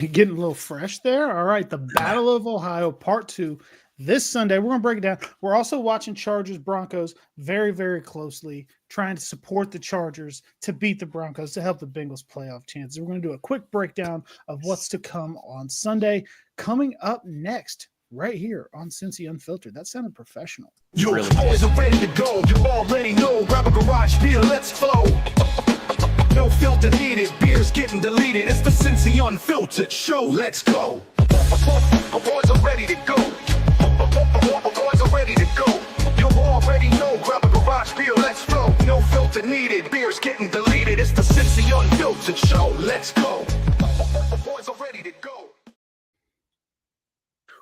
Getting a little fresh there. All right. The Battle of Ohio, part 2. This Sunday, we're going to break it down. We're also watching Chargers Broncos very, very closely, trying to support the Chargers to beat the Broncos to help the Bengals playoff chances. We're going to do a quick breakdown of what's to come on Sunday. Coming up next, right here on Cincy Unfiltered. That sounded professional. You really boys are ready to go. You already know. Grab a garage beer, let's flow. No filter needed, beers getting deleted. It's the Cincy Unfiltered show. Let's go. Boys are ready to go. Boys are ready to go. You already know. Grab a garage beer, let's flow. No filter needed, beers getting deleted. It's the Cincy Unfiltered show. Let's go. Boys are ready to go.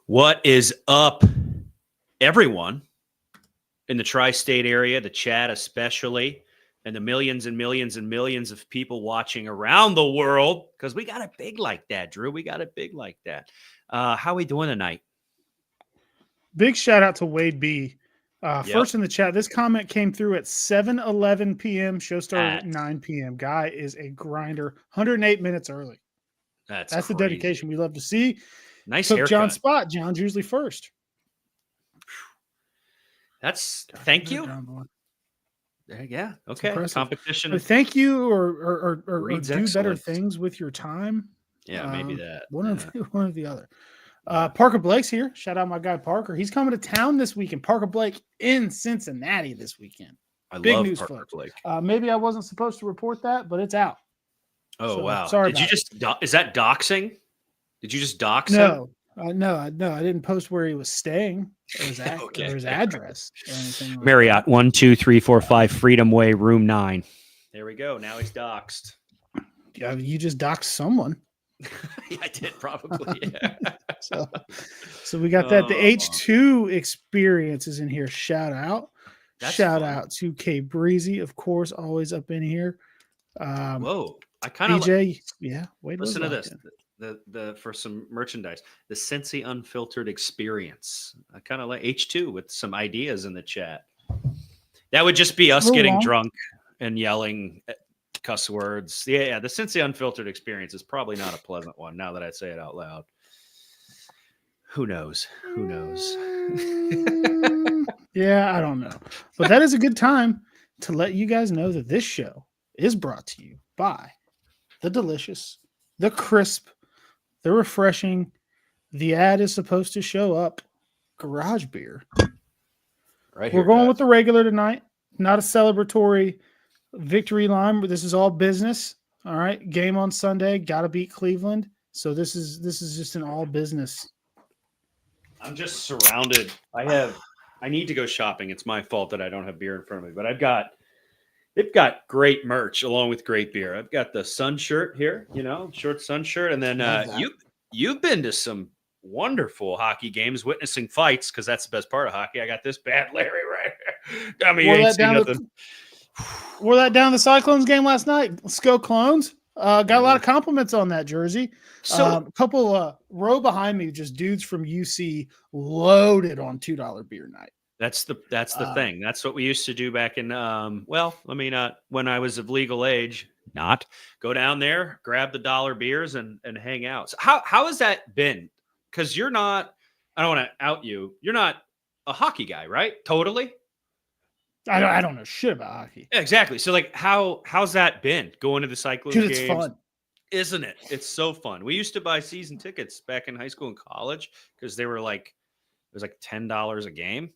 What is up, everyone in the tri-state area, the chat especially, and the millions and millions and millions of people watching around the world? Because we got it big like that, Drew. We got it big like that. How we doing tonight? Big shout out to Wade B. First in the chat, this comment came through at 7:11 p.m. Show started at 9 p.m. Guy is a grinder, 108 minutes early. That's the dedication we love to see. Nice Took haircut. John's spot. John's usually first. Thank you. Yeah. Okay. Competition. But thank you, or do better excellence. things with your time. Yeah, maybe that. One or the other. Parker Blake's here. Shout out my guy Parker. He's coming to town this weekend. Parker Blake in Cincinnati this weekend. Big love news, Parker folks. Blake. Maybe I wasn't supposed to report that, but it's out. Oh, So, wow. sorry Did you about just is that doxing? Did you just dox him? No, I didn't post where he was staying or his, Okay. or his address or anything. Like Marriott 1, 2, 3, 4, 5 Freedom Way, room 9. There we go. Now he's doxed. that. Yeah, you just doxed someone. Yeah, I did probably. Yeah. So we got that. The H2 experience is in here. Shout out. Shout out to K Breezy, of course, always up in here. Whoa. I kind of DJ, yeah. Wait, listen to this. The for some merchandise, the Cincy Unfiltered experience. I kind of like H2 with some ideas in the chat. That would just be us getting drunk and yelling cuss words. Yeah. The Cincy Unfiltered experience is probably not a pleasant one now that I say it out loud. Who knows? Yeah, I don't know. But that is a good time to let you guys know that this show is brought to you by the delicious, the crisp, the refreshing. The ad is supposed to show up. Garage beer. Right here. We're going with the regular tonight, not a celebratory victory line. This is all business. All right. Game on Sunday. Got to beat Cleveland. So this is just an all business. I'm just surrounded. I need to go shopping. It's my fault that I don't have beer in front of me, but they've got great merch along with great beer. I've got the sun shirt here, short sun shirt. And then you've been to some wonderful hockey games, witnessing fights, because that's the best part of hockey. I got this bad Larry right here. I mean, you ain't seen nothing. Wore that down the Cyclones game last night. Let's go, Clones. Got a lot of compliments on that jersey. So a couple row behind me, just dudes from UC loaded on $2 beer night. That's the thing. That's what we used to do back in when I was of legal age. Not go down there, grab the dollar beers and hang out. So how has that been? Because you're not. I don't want to out you. You're not a hockey guy, right? Totally. I don't know shit about hockey. Yeah, exactly. So how's that been going to the Cyclones Dude, games? it's fun. Isn't it? It's so fun. We used to buy season tickets back in high school and college because they were it was like $10 a game.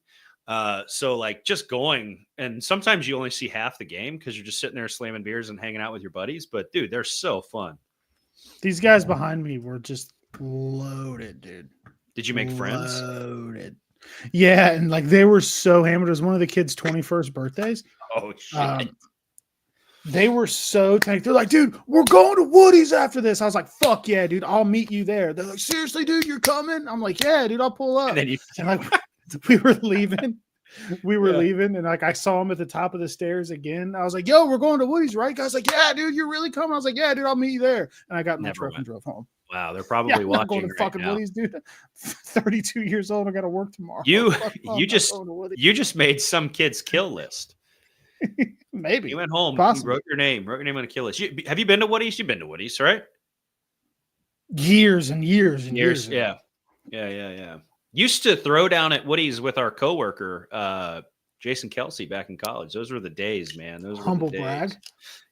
So just going, and sometimes you only see half the game because you're just sitting there slamming beers and hanging out with your buddies. But dude, they're so fun. These guys behind me were just loaded, dude. Did you make friends? Loaded. Yeah, and they were so hammered. It was one of the kids' 21st birthdays. Oh shit. They were so tight. They're like, dude, we're going to Woody's after this. I was like, fuck yeah, dude, I'll meet you there. They're like, seriously, dude, you're coming? I'm like, yeah, dude, I'll pull up. And then we were leaving. Leaving, and I saw him at the top of the stairs again. I was like, yo, we're going to Woody's, right? Guys like, yeah, dude, you're really coming? I was like, yeah, dude, I'll meet you there. And I got in my truck and drove home. Wow, they're probably watching going to fucking now. Woody's, dude. 32 years old. I got to work tomorrow. You just made some kid's kill list. Maybe you went home, you wrote your name on a kill list. Have you been to Woody's? You've been to Woody's, right? years and years and years ago. Yeah. Used to throw down at Woody's with our coworker, Jason Kelsey, back in college. Those were the days, man. Those were Humble the days. brag.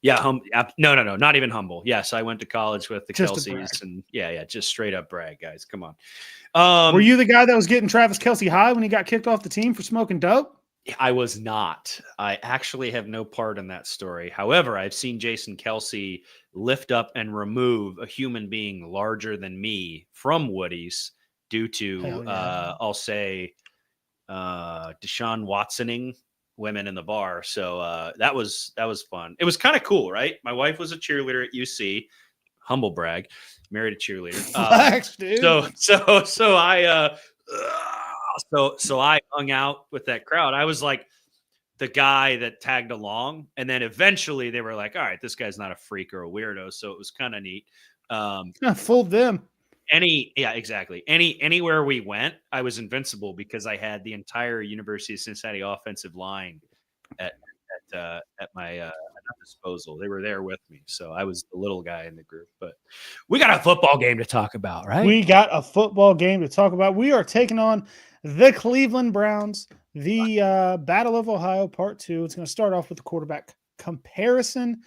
Yeah. No, not even humble. Yes, I went to college with the Just a brag. Kelseys, and just straight up brag, guys. Come on. Were you the guy that was getting Travis Kelsey high when he got kicked off the team for smoking dope? I was not. I actually have no part in that story. However, I've seen Jason Kelsey lift up and remove a human being larger than me from Woody's due to, I'll say, Deshaun Watsoning women in the bar. So that was fun. It was kind of cool, right? My wife was a cheerleader at UC. Humble brag. Married a cheerleader. Flex, dude. So I hung out with that crowd. I was like the guy that tagged along, and then eventually they were like, "All right, this guy's not a freak or a weirdo." So it was kind of neat. Fooled them. Exactly. Anywhere we went, I was invincible because I had the entire University of Cincinnati offensive line at my disposal. They were there with me, so I was the little guy in the group. But we got a football game to talk about, right? We got a football game to talk about. We are taking on the Cleveland Browns, the Battle of Ohio Part 2. It's going to start off with the quarterback comparison.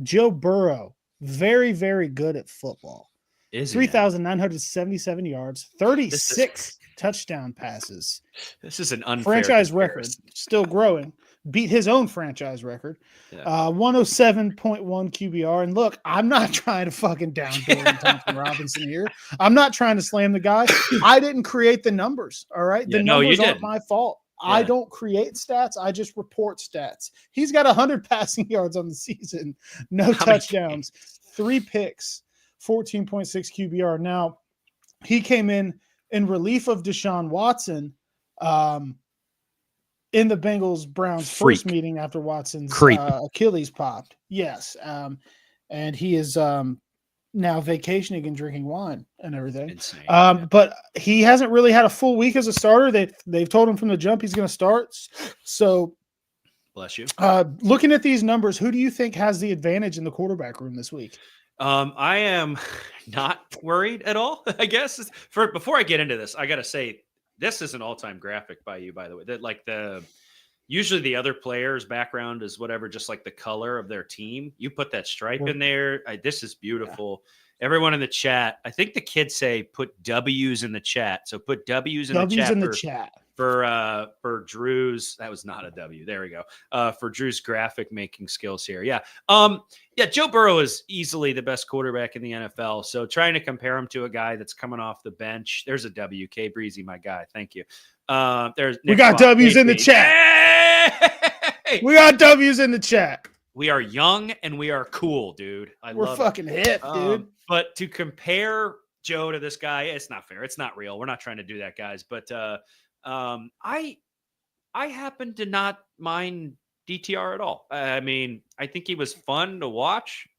Joe Burrow, very, very good at football. 3,977 yards, 36 touchdown passes. This is an unfair franchise comparison. record, still growing. Beat his own franchise record. 107.1 QBR. And look, I'm not trying to fucking down Dorian Thompson Robinson here. I'm not trying to slam the guy. I didn't create the numbers. All right. The numbers aren't my fault. Yeah. I don't create stats. I just report stats. He's got 100 passing yards on the season. No touchdowns. 3 picks. 14.6 QBR. Now, he came in relief of Deshaun Watson in the Bengals-Browns first meeting after Watson's Achilles popped. Yes. And he is now vacationing and drinking wine and everything. Insane. But he hasn't really had a full week as a starter. They've told him from the jump he's going to start. So, bless you. Looking at these numbers, who do you think has the advantage in the quarterback room this week? I am not worried at all, I guess. Before I get into this, I got to say, this is an all-time graphic by you, by the way. That usually the other player's background is whatever, just like the color of their team. You put that stripe in there. This is beautiful. Yeah. Everyone in the chat, I think the kids say put W's in the chat. So put W's in the chat. For Drew's, that was not a W. There we go. For Drew's graphic making skills here. Yeah. Joe Burrow is easily the best quarterback in the NFL. So trying to compare him to a guy that's coming off the bench, there's a W. K Breezy, my guy. Thank you. We got W's in the chat. Hey! We got W's in the chat. We are young and we are cool, dude. We're fucking hip, dude. But to compare Joe to this guy, it's not fair. It's not real. We're not trying to do that, guys. But I happen to not mind DTR at all. I mean, I think he was fun to watch.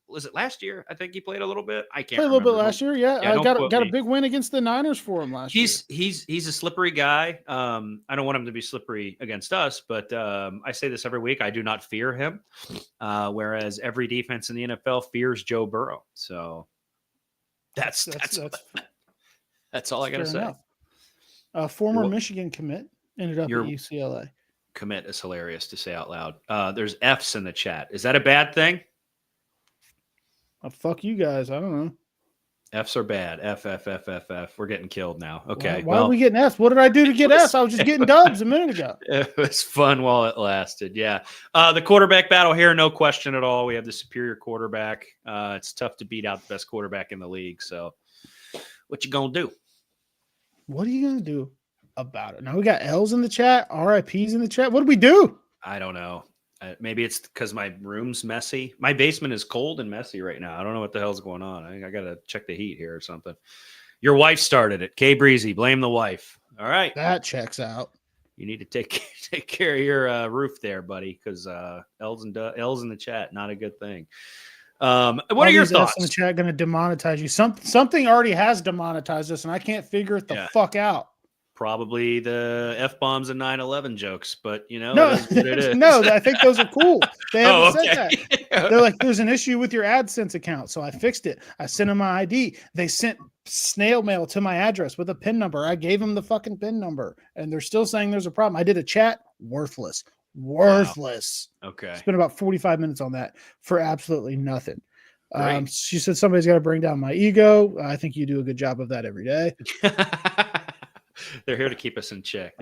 Was it last year? I think he played a little bit. I can't remember. A little bit last year, yeah. I got a big win against the Niners for him last year. He's a slippery guy. I don't want him to be slippery against us, but I say this every week. I do not fear him, whereas every defense in the NFL fears Joe Burrow. So that's all I got to say. Enough. Former Michigan commit ended up at UCLA. Commit is hilarious to say out loud. There's F's in the chat. Is that a bad thing? Fuck you guys. I don't know. F's are bad. F. We're getting killed now. Okay. Why are we getting F's? What did I do to get F's? I was just getting dubs a minute ago. It was fun while it lasted. Yeah. The quarterback battle here, no question at all. We have the superior quarterback. It's tough to beat out the best quarterback in the league. So what you going to do? What are you going to do about it? Now we got L's in the chat, RIPs in the chat. What do we do? I don't know. Maybe it's because my room's messy. My basement is cold and messy right now. I don't know what the hell's going on. I think I got to check the heat here or something. Your wife started it. K Breezy, blame the wife. All right. That checks out. You need to take care of your roof there, buddy, because L's in the chat, not a good thing. What are your thoughts? In the chat going to demonetize you. Something already has demonetized us, and I can't figure it the fuck out. probably the F-bombs and 9/11 jokes, but No, it is what it is. no, I think those are cool. They haven't said okay. that. They're like, there's an issue with your AdSense account, so I fixed it. I sent them my ID. They sent snail mail to my address with a PIN number. I gave them the fucking PIN number, and they're still saying there's a problem. I did a chat, worthless. Wow. Okay. Spent about 45 minutes on that for absolutely nothing. Great. She said somebody's got to bring down my ego. I think you do a good job of that every day. They're here to keep us in check.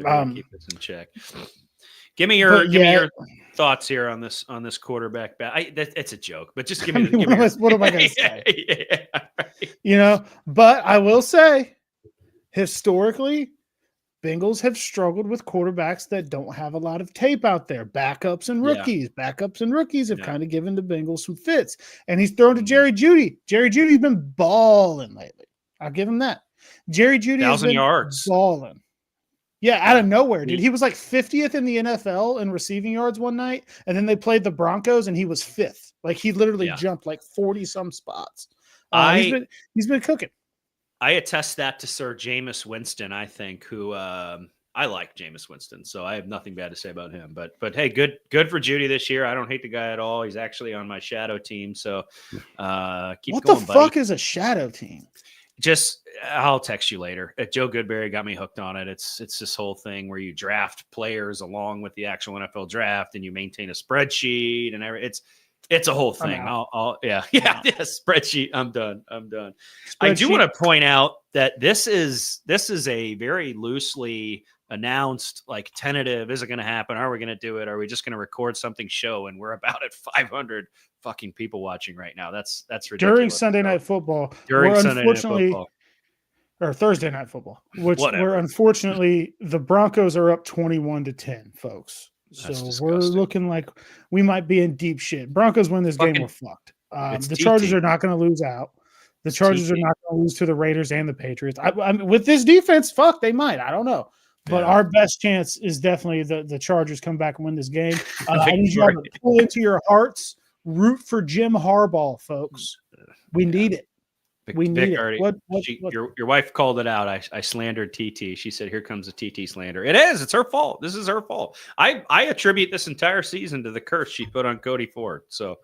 Give me your thoughts here on this quarterback. It's a joke, but just give me. What am I going to say? Yeah, right. But I will say, historically, Bengals have struggled with quarterbacks that don't have a lot of tape out there. Backups and rookies. Yeah. Backups and rookies have kind of given the Bengals some fits. And he's thrown to Jerry Jeudy. Jerry Judy's been balling lately. I'll give him that. Jerry Jeudy has been balling. Yeah, out of nowhere, dude. He was like 50th in the NFL in receiving yards one night, and then they played the Broncos, and he was 5th. Like, he literally jumped like 40-some spots. He's been cooking. I attest that to Sir Jameis Winston, I think, who I like Jameis Winston, so I have nothing bad to say about him. But hey, good for Jeudy this year. I don't hate the guy at all. He's actually on my shadow team, so keep what going, the fuck buddy. is a shadow team? I'll text you later. Joe Goodberry got me hooked on it. It's this whole thing where you draft players along with the actual NFL draft, and you maintain a spreadsheet and it's a whole thing. Spreadsheet. I'm done. I do want to point out that this is a very loosely announced, like, tentative. Is it going to happen? Are we going to do it? Are we just going to record something show? And we're about at 500 fucking people watching right now. That's ridiculous. During Sunday Night Football. Or Thursday Night Football, which we're unfortunately the Broncos are up 21-10, folks. So we're looking like we might be in deep shit. Broncos win this game, we're fucked. The Chargers are not going to lose out. The Chargers are not going to lose to the Raiders and the Patriots. I mean, with this defense, fuck, they might. I don't know. But our best chance is definitely the Chargers come back and win this game. I need you all to pull into your hearts. Root for Jim Harbaugh, folks. We need it. We need it. Your wife called it out. I slandered TT. She said, "Here comes the TT slander." It is. It's her fault. This is her fault. I attribute this entire season to the curse she put on Cody Ford. So,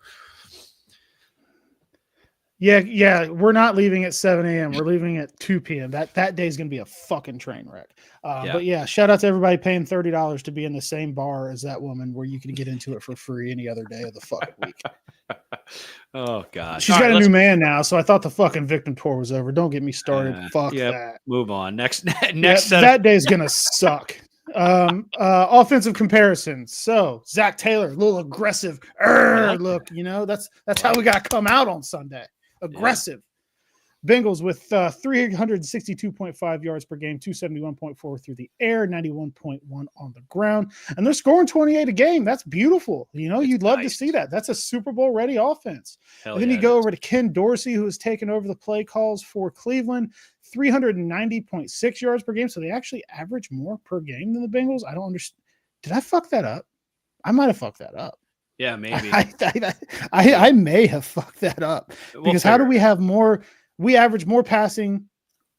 yeah. We're not leaving at 7 a.m. We're leaving at 2 p.m. That day is going to be a fucking train wreck. But yeah, shout out to everybody paying $30 to be in the same bar as that woman, where you can get into it for free any other day of the fucking week. Oh God, she's got a new man now, so I thought the fucking victim tour was over. Don't get me started. Fuck that. Move on. Next. That day's gonna suck. Offensive comparisons. So Zach Taylor, a little aggressive. Look, that's how we got to come out on Sunday. Aggressive. Bengals with 362.5 yards per game, 271.4 through the air, 91.1 on the ground. And they're scoring 28 a game. That's beautiful. You'd love to see that. That's a Super Bowl ready offense. And then you go over to Ken Dorsey, who has taken over the play calls for Cleveland, 390.6 yards per game. So they actually average more per game than the Bengals. I don't understand. Did I fuck that up? I might have fucked that up. Yeah, maybe. I may have fucked that up. Because how do we have more? We average more passing,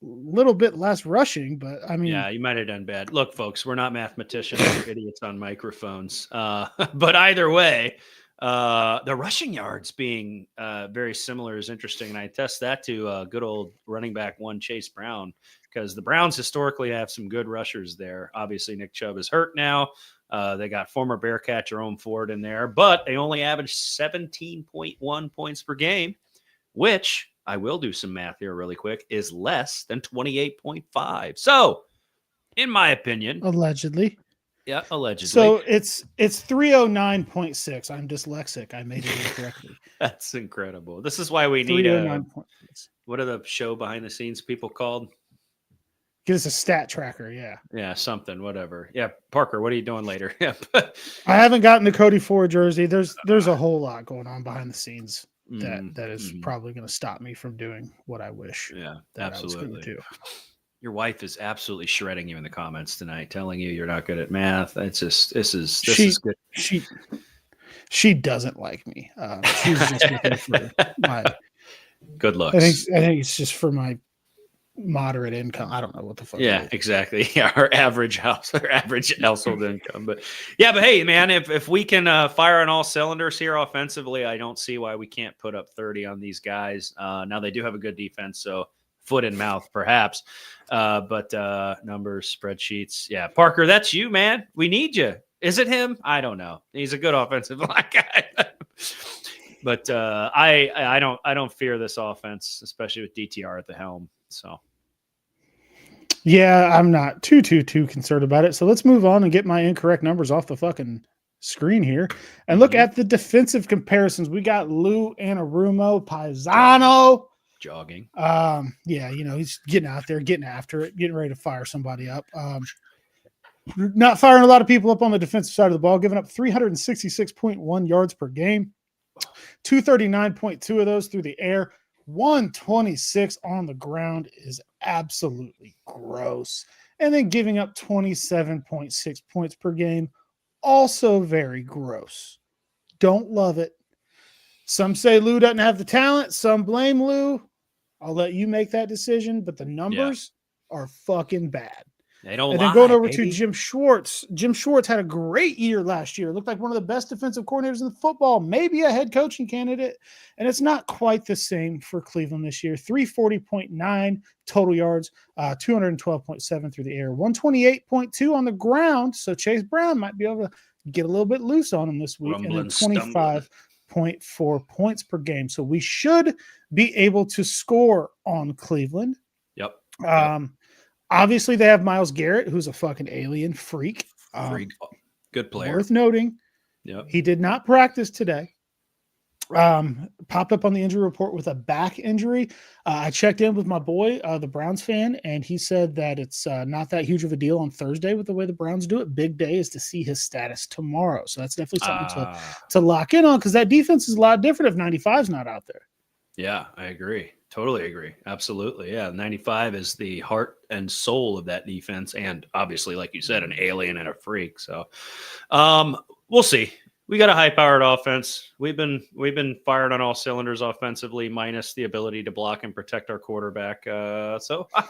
a little bit less rushing, but I mean, yeah, you might have done bad. Look, folks, we're not mathematicians, we're idiots on microphones. But either way, the rushing yards being very similar is interesting, and I attest that to good old running back one Chase Brown, because the Browns historically have some good rushers there. Obviously, Nick Chubb is hurt now. They got former Bearcat Jerome Ford in there, but they only average 17.1 points per game, which, I will do some math here really quick, is less than 28.5. So, in my opinion, allegedly. Yeah, allegedly. So it's 309.6. I'm dyslexic. I made it incorrectly. That's incredible. This is why we need what are the show behind the scenes people called? Give us a stat tracker, yeah. Yeah, something, whatever. Yeah, Parker, what are you doing later? Yeah. I haven't gotten the Cody Ford jersey. There's a whole lot going on behind the scenes that is probably going to stop me from doing what I wish. Yeah, that absolutely. I was going to do. Your wife is absolutely shredding you in the comments tonight, telling you you're not good at math. It's just this is good. She doesn't like me. She's just looking for my good looks. I think it's just for my moderate income. I don't know what the fuck. Yeah, exactly. Yeah, our average household income. But hey, man, if we can fire on all cylinders here offensively, I don't see why we can't put up 30 on these guys. Now they do have a good defense, so foot and mouth perhaps. But numbers, spreadsheets. Yeah, Parker, that's you, man. We need you. Is it him? I don't know. He's a good offensive line guy. But I don't fear this offense, especially with DTR at the helm. So, yeah, I'm not too concerned about it. So let's move on and get my incorrect numbers off the fucking screen here and look at the defensive comparisons. We got Lou Anarumo, Paisano. Jogging. Yeah, he's getting out there, getting after it, getting ready to fire somebody up. Not firing a lot of people up on the defensive side of the ball, giving up 366.1 yards per game, 239.2 of those through the air. 126 on the ground is absolutely gross. And then giving up 27.6 points per game, also very gross. Don't love it. Some say Lou doesn't have the talent. Some blame Lou. I'll let you make that decision, but the numbers are fucking bad. They don't and lie, then going over baby. to Jim Schwartz. Jim Schwartz had a great year last year. Looked like one of the best defensive coordinators in football, maybe a head coaching candidate. And it's not quite the same for Cleveland this year. 340.9 total yards, 212.7 through the air, 128.2 on the ground. So Chase Brown might be able to get a little bit loose on him this week. Rumbling, and then 25.4 points per game. So we should be able to score on Cleveland. Yep. Obviously, they have Myles Garrett, who's a fucking alien freak. Good player. Worth noting. Yep. He did not practice today. Popped up on the injury report with a back injury. I checked in with my boy, the Browns fan, and he said that it's not that huge of a deal on Thursday with the way the Browns do it. Big day is to see his status tomorrow. So that's definitely something to lock in on, because that defense is a lot different if 95 is not out there. Yeah, I agree. Totally agree. Absolutely. Yeah. 95 is the heart and soul of that defense. And obviously, like you said, an alien and a freak. So we'll see. We got a high-powered offense. We've been fired on all cylinders offensively, minus the ability to block and protect our quarterback. So I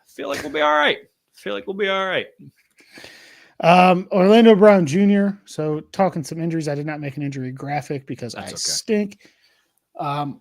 feel like we'll be all right. Orlando Brown Jr. So talking some injuries. I did not make an injury graphic because I stink.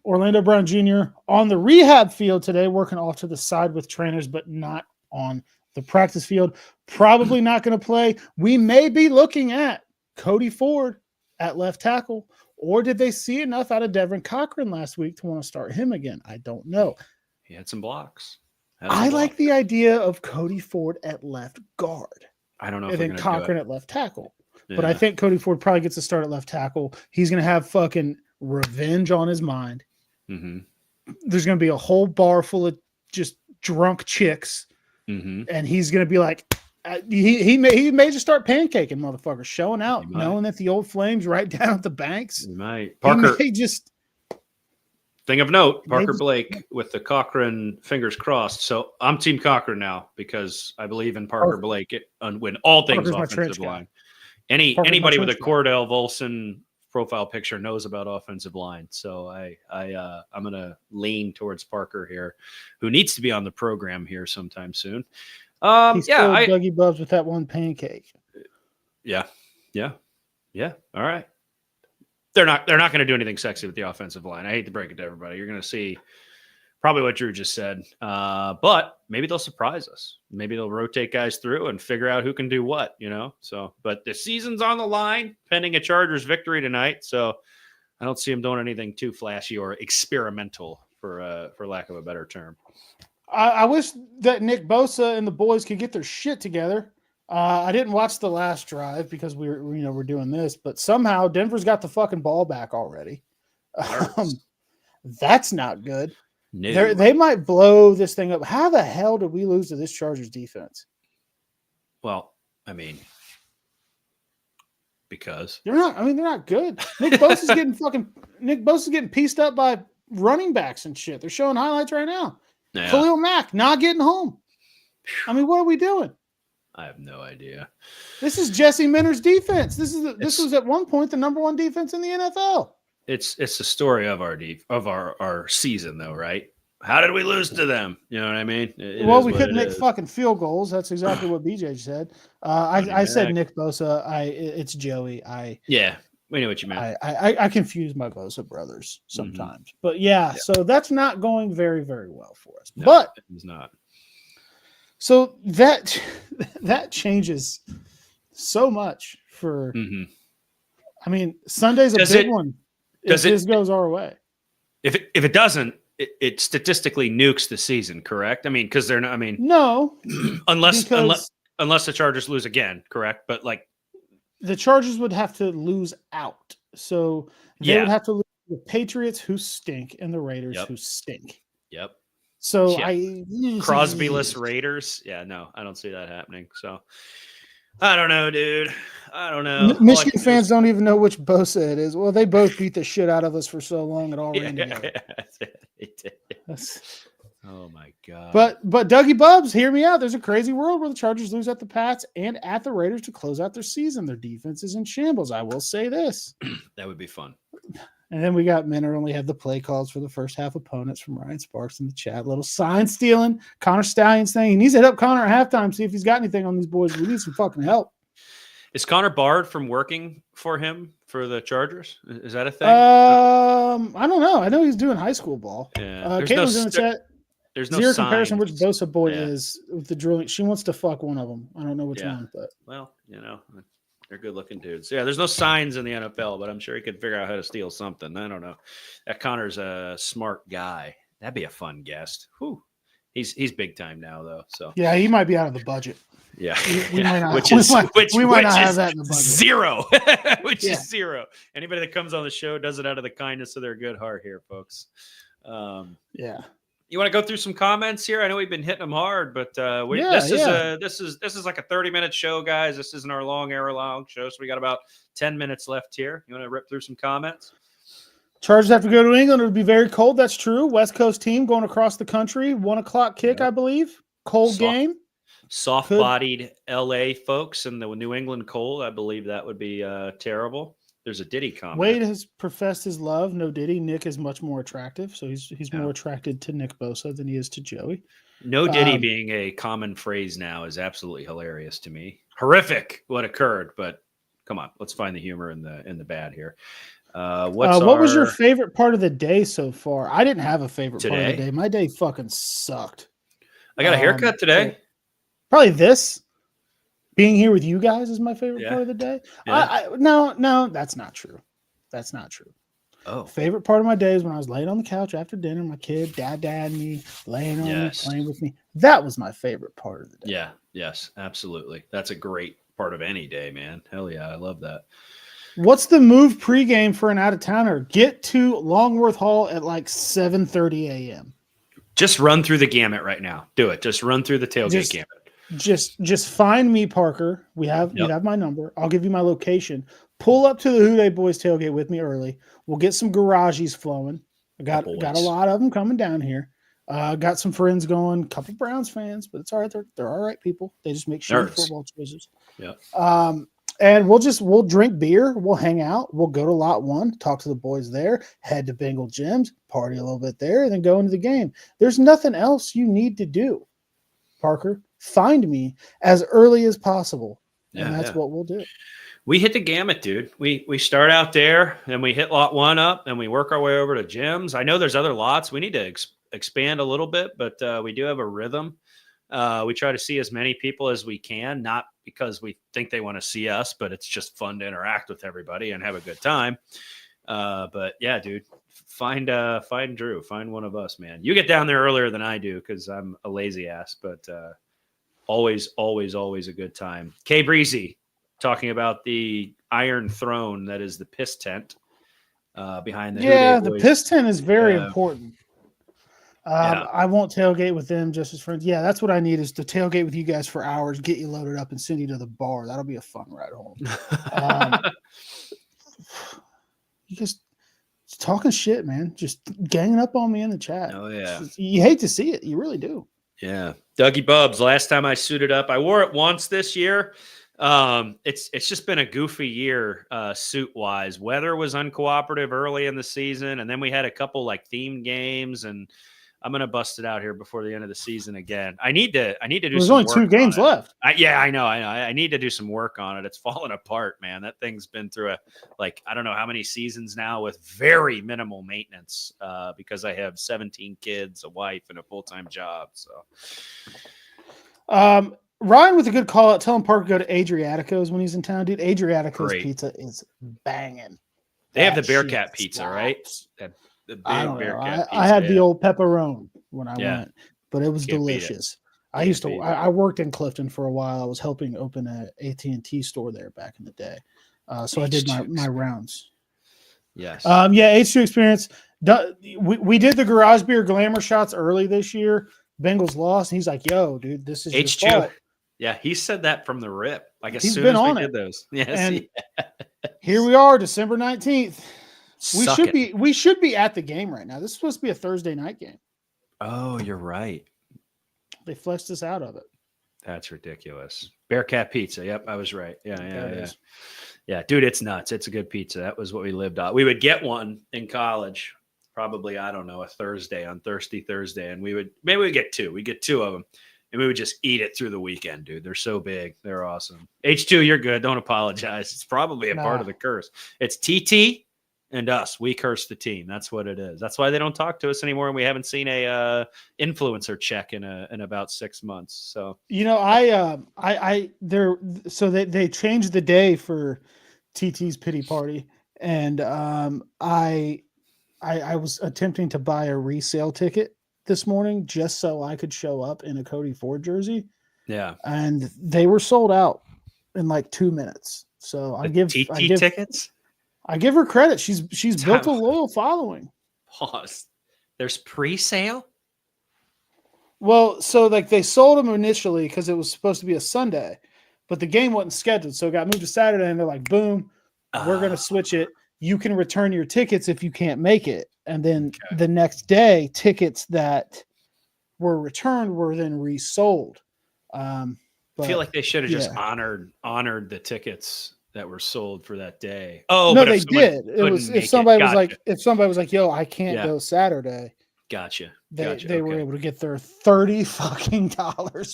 Orlando Brown Jr. on the rehab field today, working off to the side with trainers, but not on the practice field. Probably not going to play. We may be looking at Cody Ford at left tackle, or did they see enough out of Devin Cochran last week to want to start him again? I don't know. He had some blocks. I like the idea of Cody Ford at left guard. I don't know. And then Cochran at left tackle. Yeah. But I think Cody Ford probably gets to start at left tackle. He's going to have fucking revenge on his mind. Mm-hmm. There's going to be a whole bar full of just drunk chicks. Mm-hmm. And he's going to be like, he may just start pancaking motherfuckers, showing out, knowing that the old flames right down at the banks. He might. Parker, he may just. Thing of note, Parker Blake with the Cochran fingers crossed. So I'm Team Cochran now because I believe in Parker Blake when all things offensive line. Anybody with a Cordell Volson profile picture knows about offensive line. So I'm going to lean towards Parker here, who needs to be on the program here sometime soon. He's still Dougie Bubs with that one pancake. Yeah. All right. They're not going to do anything sexy with the offensive line. I hate to break it to everybody. You're going to see probably what Drew just said. But maybe they'll surprise us. Maybe they'll rotate guys through and figure out who can do what, So, but the season's on the line pending a Chargers victory tonight. So I don't see them doing anything too flashy or experimental for lack of a better term. I wish that Nick Bosa and the boys could get their shit together. I didn't watch the last drive because we're doing this, but somehow Denver's got the fucking ball back already. That's not good. No. They might blow this thing up. How the hell did we lose to this Chargers defense? Well, I mean, because they're not good. Nick Bosa's getting pieced up by running backs and shit. They're showing highlights right now. Yeah. Khalil Mack not getting home. I mean, what are we doing? I have no idea. This is Jesse Minter's defense. This was at one point the number one defense in the NFL. It's the story of our season, though, right? how did we lose to them? You know what I mean? It Well, is we what couldn't it make is. fucking field goals. That's exactly what BJ said. Cody I said Mack. Nick Bosa. It's Joey. Yeah, we knew what you meant. I confuse my Bosa brothers Mhm. sometimes. But yeah, Yeah. so that's not going very, very well for us. No, But it's not. so that that changes so much for. Hmm. I mean, Sunday's a Does big it- one. does If it- this goes our way, If it doesn't, it statistically nukes the season. Correct? I mean, because they're not. I mean, no, unless because the Chargers lose again. Correct? But like, the Chargers would have to lose out. So they yeah. would have to lose the Patriots, who stink, and the Raiders, Yep. who stink. Yep. So Yeah. Crosby-less Raiders. Yeah, no, I don't see that happening. So I don't know, dude. I don't know. All I Michigan can do fans is- don't even know which Bosa it is. Well, they both beat the shit out of us for so long, it all ran together. It did. That's- Oh my god. But Dougie Bubs, hear me out. There's a crazy world where the Chargers lose at the Pats and at the Raiders to close out their season. Their defense is in shambles. I will say this. that would be fun. And then we got men who only have the play calls for the first half opponents from Ryan Sparks in the chat. Little sign stealing. Connor Stallion saying he needs to hit up Connor at halftime, see if he's got anything on these boys. We need some fucking help. Is Connor barred from working for him for the Chargers? Is that a thing? I don't know. I know he's doing high school ball. Yeah. Caitlin's in the chat. There's no Zero comparison which signs. Bosa boy Yeah. is with the drilling. She wants to fuck one of them. I don't know which Yeah. one, but Well, they're good looking dudes. Yeah, there's no signs in the NFL, but I'm sure he could figure out how to steal something. I don't know. That Connor's a smart guy. That'd be a fun guest. Whew. He's big time now though. So yeah, he might be out of the budget. yeah, We might not. which we is might, which, we might which not is have that in the budget. zero, which Yeah. is zero. Anybody that comes on the show does it out of the kindness of their good heart here, folks. Yeah. You want to go through some comments here? I know we've been hitting them hard, but Yeah, this is like a 30-minute show, guys. This isn't our hour-long show, so we got about 10 minutes left here. You want to rip through some comments? Chargers have to go to England. It'll be very cold. That's true. West Coast team going across the country. 1:00 kick, Yep. I believe. Cold Soft. game. Soft-bodied LA folks in the New England cold. I believe that would be terrible. There's a Diddy comment. Wade has professed his love. No Diddy. Nick is much more attractive, so he's Yeah. more attracted to Nick Bosa than he is to Joey. No Diddy Um, being a common phrase now is absolutely hilarious to me. Horrific what occurred, but come on, let's find the humor in the bad here. What was your our- favorite part of the day so far? I didn't have a favorite part of the Today? day. My day fucking sucked. I got a haircut today. Probably this. Being here with you guys is my favorite Yeah. part of the day. Yeah. No, that's not true. That's not true. Oh, Favorite part of my day is when I was laying on the couch after dinner, my kid, dad, and me laying on Yes. me, playing with me. That was my favorite part of the day. yeah, yes, absolutely. That's a great part of any day, man. Hell yeah, I love that. What's the move pregame for an out of towner? Get to Longworth Hall at like 7:30 a.m. Just run through the gamut right now. Do it. Just run through the tailgate Just- gamut. Just find me, Parker. You Yep. have my number. I'll give you my location. Pull up to the Who Dey Boys tailgate with me early. We'll get some garages flowing. I got a Boys. lot of them coming down here. Got some friends going. Couple Browns fans, but it's all right. They're all right people. They just make sure Nerds. football choices. Yep. And we'll drink beer. We'll hang out. We'll go to Lot 1, talk to the boys there, head to Bengal Gyms, party a little bit there, and then go into the game. There's nothing else you need to do, Parker. Find me as early as possible, and that's what we'll do. We hit the gamut, dude. We start out there, and we hit lot 1 up, and we work our way over to gyms. I know there's other lots. We need to expand a little bit, but we do have a rhythm. We try to see as many people as we can, not because we think they want to see us, but it's just fun to interact with everybody and have a good time. But yeah, dude, find Drew, find one of us, man. You get down there earlier than I do because I'm a lazy ass, but always a good time. K Breezy talking about the Iron Throne that is the piss tent behind the Who Dey The Boys. piss tent is very Yeah. important. Yeah. I won't tailgate with them just as friends. Yeah, that's what I need is to tailgate with you guys for hours, get you loaded up, and send you to the bar. That'll be a fun ride home. You just talking shit, man. Just ganging up on me in the chat. Oh yeah. You hate to see it. You really do. Yeah. Dougie Bubs, last time I suited up, I wore it once this year. It's just been a goofy year suit wise. Weather was uncooperative early in the season, and then we had a couple like themed games, and gonna bust it out here before the end of the season again. I need to do There's some only work 2 on games it. left. I know. I need to do some work on it. It's falling apart, man. That thing's been through I don't know how many seasons now with very minimal maintenance because I have 17 kids, a wife, and a full-time job. So, Ryan with a good call out. Tell him Parker go to Adriatico's when he's in town, dude. Adriatico's Great. pizza is banging. they have the That Bearcat shit pizza, slaps. right? The big I don't know. Bearcat I pizza. had the old pepperoni when I Yeah. went, but it was Can't beat it. delicious. Can't beat it. I worked in Clifton for a while. I was helping open a AT&T store there back in the day. So I did my rounds. Yes. Yeah, H2 experience. We did the garage beer glamour shots early this year. Bengals lost, and he's like, "Yo, dude, this is H2. your fault." Yeah, he said that from the rip. Like as He's soon been as we on did it. those. Yes. And here we are, December 19th. Suck it. We should be at the game right now. This is supposed to be a Thursday night game. Oh, you're right. They flexed us out of it. That's ridiculous. Bearcat pizza. Yep, I was right. Yeah. There it is. Yeah, dude, it's nuts. It's a good pizza. That was what we lived on. We would get one in college, probably, I don't know, a Thursday on Thirsty Thursday. And we'd get 2. We'd get 2 of them. And we would just eat it through the weekend, dude. They're so big. They're awesome. H2, you're good. Don't apologize. It's probably a part of the curse. It's TT and us. We curse the team. That's what it is. That's why they don't talk to us anymore. And we haven't seen a influencer check in about 6 months. So, You know, they changed the day for TT's pity party, and I was attempting to buy a resale ticket this morning just so I could show up in a Cody Ford jersey. yeah. And they were sold out in like 2 minutes. So I give tickets. I give her credit. She's built a loyal following. Pause. There's pre-sale. Well, so like they sold them initially because it was supposed to be a Sunday, but the game wasn't scheduled, so it got moved to Saturday. And they're like, "Boom, we're going to switch it. You can return your tickets if you can't make it." And then the next day, tickets that were returned were then resold. I feel like they should have just honored the tickets that were sold for that day. Oh, no, but they did. It was if somebody was like, "Yo, I can't go Saturday." Gotcha. They were able to get their $30 fucking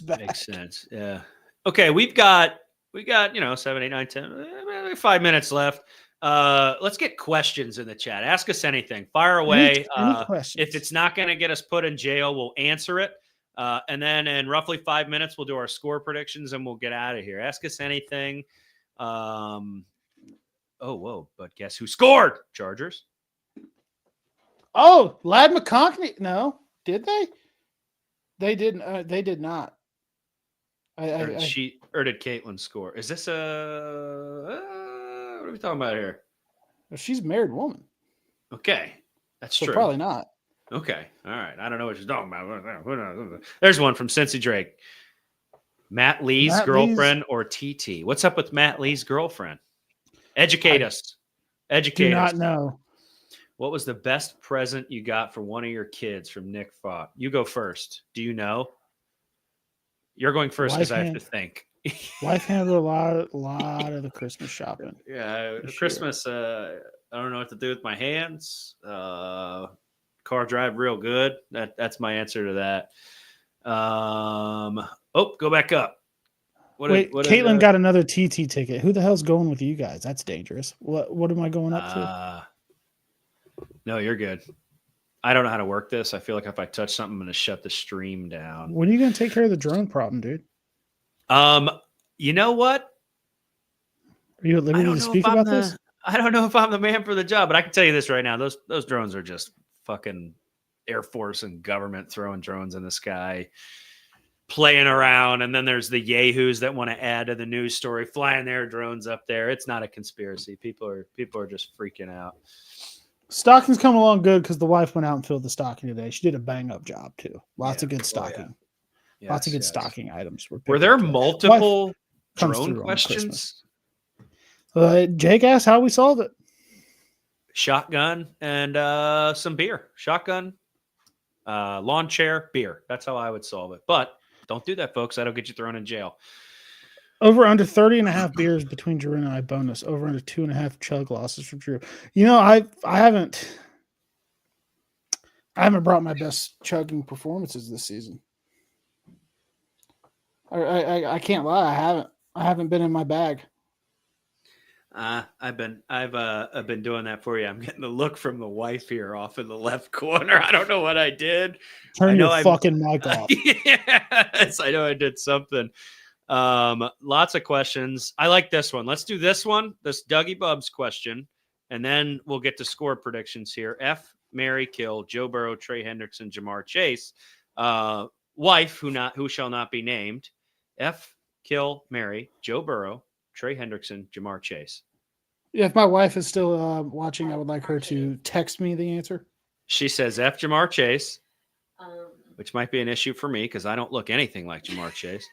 back. Makes sense. Yeah. Okay, we got 7, 8, 9, 10, 5 minutes left. Let's get questions in the chat. Ask us anything. Fire away. Any questions? If it's not going to get us put in jail, we'll answer it. And then in roughly 5 minutes, we'll do our score predictions and we'll get out of here. Ask us anything. But guess who scored? Chargers. Oh, Lad McConkey. No, did they? They didn't. They did not. Or did Caitlin score? Is this what are we talking about here? She's a married woman. Okay, that's so true. Probably not. Okay, all right. I don't know what you're talking about. There's one from Cincy Drake. Matt Lee's girlfriend or TT? What's up with Matt Lee's girlfriend? Educate us. Educate us. Do not know. What was the best present you got for one of your kids from Nick Fott? You go first. Do you know? You're going first because I have to think. Wife handled a lot of the Christmas shopping. Yeah, Christmas. I don't know what to do with my hands. Car drive real good. That's my answer to that. Go back up. Caitlin got another TT ticket. Who the hell's going with you guys? That's dangerous. What am I going up to? No, you're good. I don't know how to work this. I feel like if I touch something, I'm going to shut the stream down. When are you going to take care of the drone problem, dude? You know what? Are you at liberty to speak about this? I don't know if I'm the man for the job, but I can tell you this right now. Those drones are just fucking Air Force and government throwing drones in the sky, playing around. And then there's the yahoos that want to add to the news story, flying their drones up there. It's not a conspiracy. People are just freaking out. Stocking's coming along good because the wife went out and filled the stocking today. She did a bang-up job, too. Lots of good stocking. Yes, Lots of good stocking items. Were there multiple drone questions? Jake asked how we solved it. Shotgun and some beer. Shotgun, lawn chair, beer. That's how I would solve it. But don't do that, folks. That'll get you thrown in jail. Over under 30.5 beers between Drew and I bonus. Over under 2.5 chug losses for Drew. You know, I I haven't brought my best chugging performances this season. I can't lie. I haven't been in my bag. I've been doing that for you. I'm getting a look from the wife here off in the left corner. I don't know what I did. Turn your fucking mic off. Yes, I know I did something. Lots of questions. I like this one. Let's do this one. This Dougie Bubs question, and then we'll get to score predictions here. F, marry, kill Joe Burrow, Trey Hendrickson, Jamar Chase. Wife who shall not be named. F, kill, marry Joe Burrow, Trey Hendrickson, Jamar Chase. Yeah, if my wife is still watching, I would like her to text me the answer. She says F, Jamar Chase, which might be an issue for me because I don't look anything like Jamar Chase.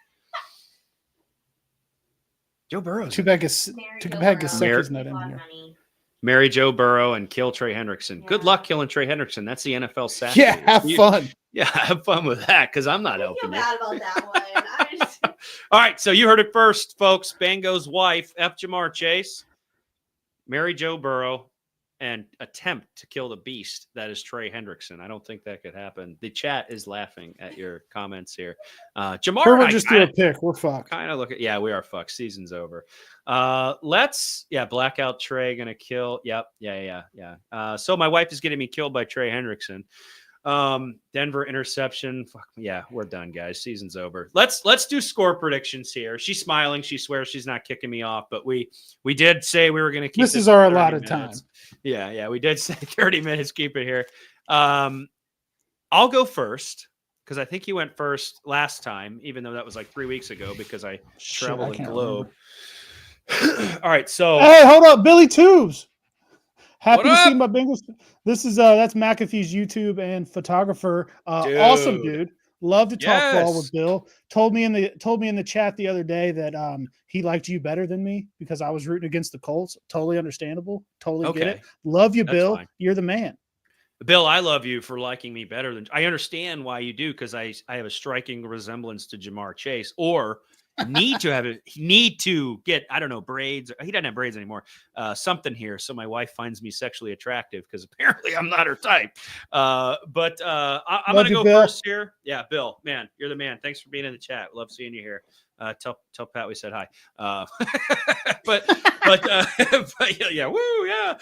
Joe Burrow. Too bad Gesicki's not in here. Marry Joe Burrow and kill Trey Hendrickson. Yeah. Good luck killing Trey Hendrickson. That's the NFL sack. Yeah, have fun. Yeah, have fun with that because I'm not helping you. I feel bad about that one. All right, so you heard it first, folks. Bango's wife, F. Jamar Chase, marry Joe Burrow, and attempt to kill the beast that is Trey Hendrickson. I don't think that could happen. The chat is laughing at your comments here. Jamar, we'll just do a pick. We're fucked. Kind of look at, yeah, we are fucked. Season's over. Blackout Trey gonna kill. Yep, yeah. So my wife is getting me killed by Trey Hendrickson. Denver interception. Fuck yeah, we're done, guys. Season's over. Let's do score predictions here. She's smiling. She swears she's not kicking me off, but we did say we were going to keep this is our allotted time. Yeah, we did say 30 minutes. Keep it here. I'll go first because I think you went first last time, even though that was like 3 weeks ago because I traveled the globe. All right, so hey, hold up, Billy Tubes. Happy to see my Bengals. This is that's McAfee's YouTube and photographer. Awesome dude. Love to talk ball with Bill. Told me in the chat the other day that he liked you better than me because I was rooting against the Colts. Totally understandable. Totally get it. Love you, Bill. Fine. You're the man. Bill, I love you for liking me better than I understand why you do because I have a striking resemblance to Jamar Chase or need to get, I don't know, braids. He doesn't have braids anymore. Something here. So my wife finds me sexually attractive because apparently I'm not her type. I'm going to go first here. Yeah, Bill, man, you're the man. Thanks for being in the chat. Love seeing you here. Tell Pat we said hi. But yeah, woo, yeah.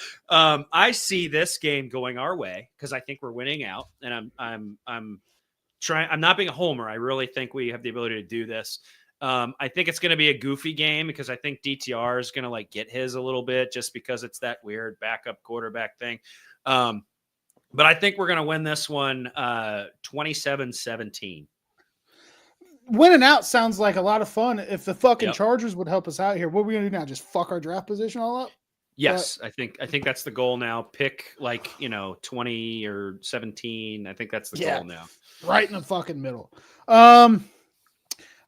I see this game going our way because I think we're winning out, and I'm trying. I'm not being a homer. I really think we have the ability to do this. I think it's going to be a goofy game because I think DTR is going to like get his a little bit just because it's that weird backup quarterback thing. But I think we're going to win this one 27-17. Winning out sounds like a lot of fun. If the fucking Chargers would help us out here, what are we going to do now? Just fuck our draft position all up? Yes, I think that's the goal now. Pick 20 or 17. I think that's the goal now. Right in the fucking middle.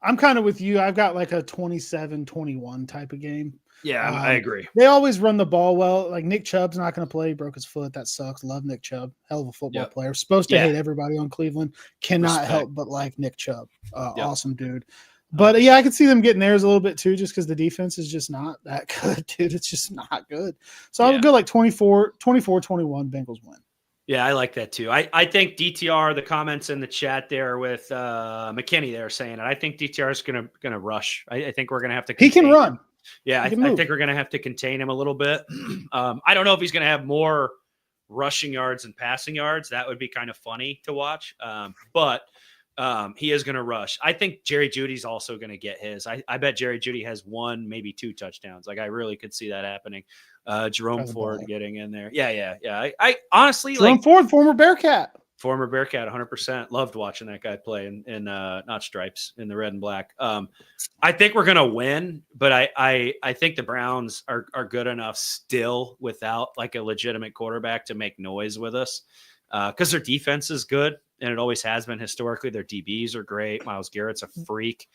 I'm kind of with you. I've got like a 27-21 type of game. Yeah, I agree. They always run the ball well. Like Nick Chubb's not going to play. He broke his foot. That sucks. Love Nick Chubb. Hell of a football player. Supposed to hate everybody on Cleveland. Cannot help but like Nick Chubb. Awesome dude. But yeah, I could see them getting theirs a little bit too, just because the defense is just not that good, dude. It's just not good. So I would go like 24-21 Bengals win. Yeah, I like that too. I think DTR, the comments in the chat there with McKinney there saying it. I think DTR is gonna rush. I think we're gonna have to. He can run. Yeah, I think we're gonna have to contain him a little bit. I don't know if he's gonna have more rushing yards and passing yards. That would be kind of funny to watch. But he is gonna rush. I think Jerry Jeudy's also gonna get his. I bet Jerry Jeudy has 1, maybe 2 touchdowns. Like I really could see that happening. Jerome Ford getting in there. Yeah. I honestly Jerome Ford, former Bearcat, 100%. Loved watching that guy play in not stripes, in the red and black. I think we're gonna win, but I think the Browns are good enough still without like a legitimate quarterback to make noise with us because their defense is good and it always has been historically. Their DBs are great. Myles Garrett's a freak.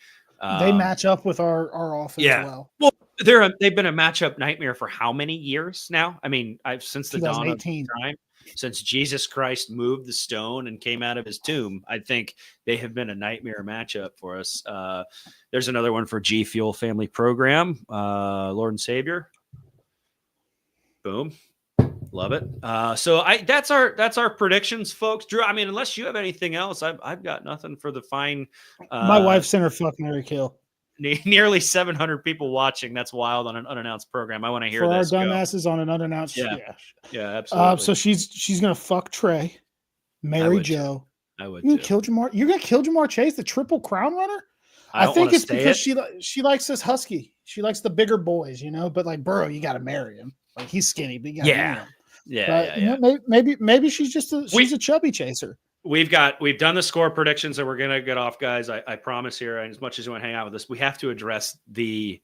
They match up with our offense well. Well, they've been a matchup nightmare for how many years now? I mean, since the dawn of time, since Jesus Christ moved the stone and came out of his tomb, I think they have been a nightmare matchup for us. There's another one for G Fuel Family Program, Lord and Savior. Boom. Love it. So that's our predictions, folks. Drew, I mean, unless you have anything else, I've got nothing for the fine. My wife sent her fuck, marry, kill. Nearly 700 people watching. That's wild on an unannounced program. I want to hear for this. our dumbasses on an unannounced. Yeah, absolutely. So she's gonna fuck Trey, marry Joe. I would. You're gonna kill Jamar. You're gonna kill Jamar Chase, the triple crown runner. I think it's because she likes this husky. She likes the bigger boys, But like Burrow, you got to marry him. Like he's skinny, but you got to marry him. Yeah. Maybe she's just she's a chubby chaser. We've done the score predictions and we're gonna get off, guys. I promise here. And as much as you want to hang out with us, we have to address the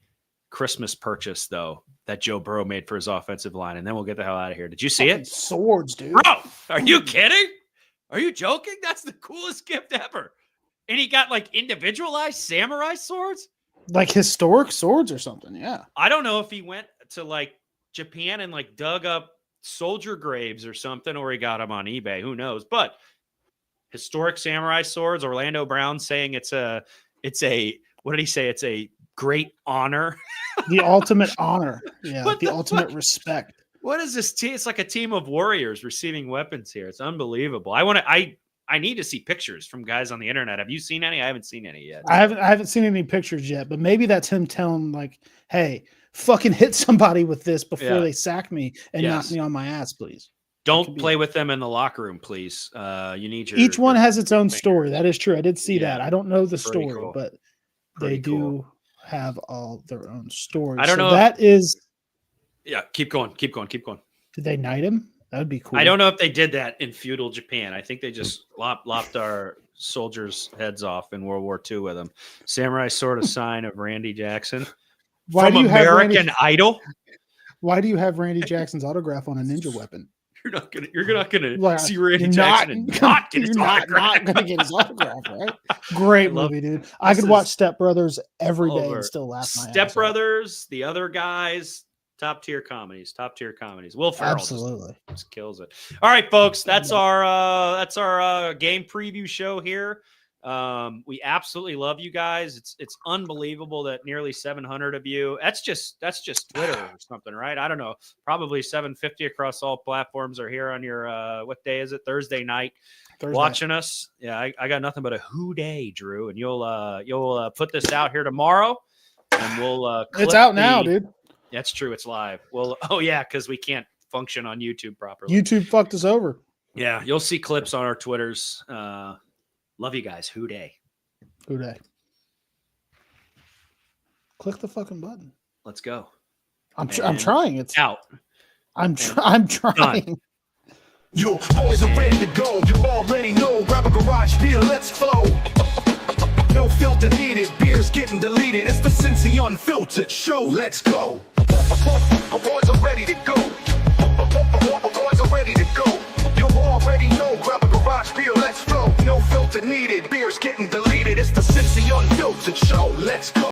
Christmas purchase though that Joe Burrow made for his offensive line, and then we'll get the hell out of here. Did you see it? Swords, dude. Bro, are you kidding? Are you joking? That's the coolest gift ever. And he got like individualized samurai swords, like historic swords or something. Yeah. I don't know if he went to like Japan and like dug up soldier graves or something, or he got them on eBay. Who knows? But historic samurai swords. Orlando Brown saying it's a. What did he say? It's a great honor. The ultimate honor. Yeah. The ultimate respect. What is this team? It's like a team of warriors receiving weapons here. It's unbelievable. I need to see pictures from guys on the internet. Have you seen any? I haven't seen any yet. I haven't seen any pictures yet, but maybe that's him telling like, hey, fucking hit somebody with this before they sack me and knock me on my ass, please. Don't play with them in the locker room, please. You need your. Each one has its own story. That is true. I did see that. I don't know the story, cool. but they do have all their own stories. I don't know. That is. Yeah, keep going. Did they knight him? That would be cool. I don't know if they did that in feudal Japan. I think they just lopped our soldiers' heads off in World War II with them. Samurai sword, a sign of Randy Jackson. Why from do you American Idol? Why do you have Randy Jackson's autograph on a ninja weapon? You're not gonna see Randy Jackson and not get his autograph. Not gonna get his autograph, right? Great movie, dude. I could watch Step Brothers every day and still laugh my ass off. Step Brothers, the other guys. Top tier comedies. Will Ferrell just kills it. All right, folks, that's our game preview show here. We absolutely love you guys. It's unbelievable that nearly 700 of you. That's just Twitter or something, right? I don't know. Probably 750 across all platforms are here on your what day is it? Thursday night. Watching us. Yeah, I got nothing but a who day, Drew, and you'll put this out here tomorrow, and we'll. It's out now, dude. That's true. It's live. Well, because we can't function on YouTube properly. YouTube fucked us over. Yeah, you'll see clips on our Twitters. Love you guys. Who day? Click the fucking button. Let's go. I'm trying. It's out. I'm trying. Your boys are ready to go. You already know. Grab a garage beer. Let's flow. No filter needed. Beer's getting deleted. It's the Cincy Unfiltered Show. Let's go. Our boys are ready to go. Our boys are ready to go. You already know. Grab a garage beer. Let's flow. No filter needed. Beer's getting deleted. It's the Cincy Unfiltered Show. Let's go.